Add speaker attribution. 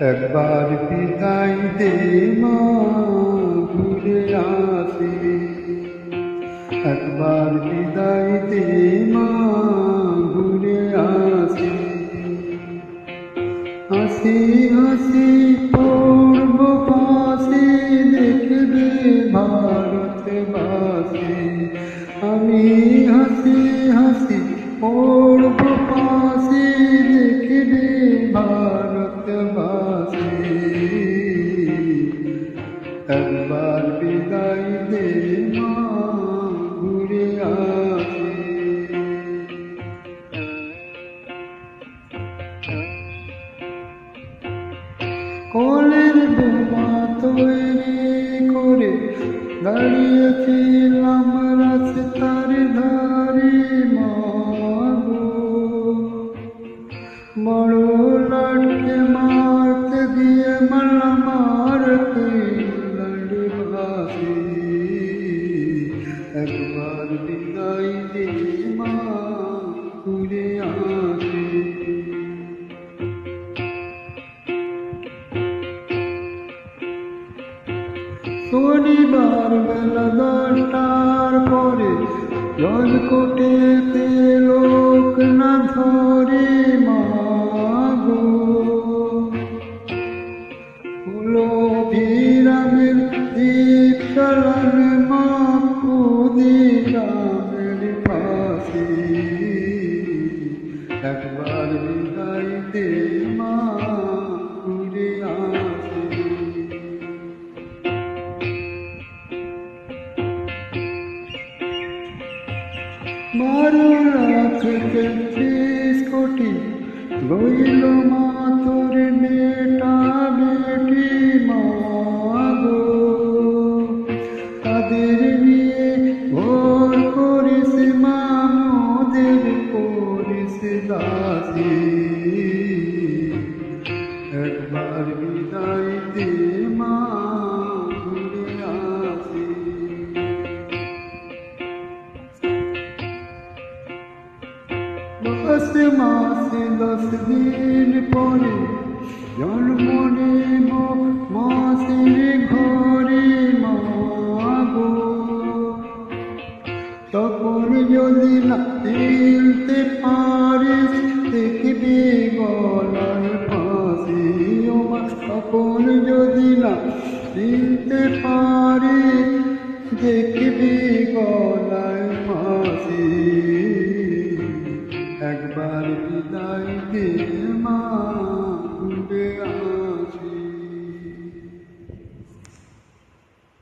Speaker 1: একবার বিদায় দে মা, ঘুরে আসি। একবার বিদায় দে মা, ঘুরে আসি। হাসি হাসি পড়ব পাশে, দেখবে ভারতবাসী। আমি হাসি হাসি পড়ব পাশে, দেখবে ভারতবাসী। একবার বিদায় দে মা, ঘুরে আসি। কোলের বোমা তৈরি করে দাঁড়িয়েছিলাম রাস্তার ধারে মা গো। বড় লাটকে মারতে দিয়ে মালা মারতে লড়বাসি। একবার বিদায় দে মা, ঘুরে আসি। শনিবার বেলা 10টার পরে জলকোটেতে লোক না ধরে মা গো। হলো ভিরামের দ্বীপ চালান মা, ক্ষুদিরামের ফাঁসি। একবার বিদায় দে মা, ঘুরে আসি। বারো লাখ 33 কোটি রইল মা তোর বেটা বেটি মা গো। তাদের নিয়ে ঘর করিস মা, মোদের করিস দাসী। একবার বিদায় দে মা, ঘুরে আসি। মাসে 10 দিন পরে জন্ম নেব মাসির ঘরে মা গো। তখন যদি না চিনতে পারিস, দেখবি গলায় ফাঁসি ও মা। তখন যদি না চিনতে পারিস, দেখবি গলায় ফাঁসি। একবার বিদায় দে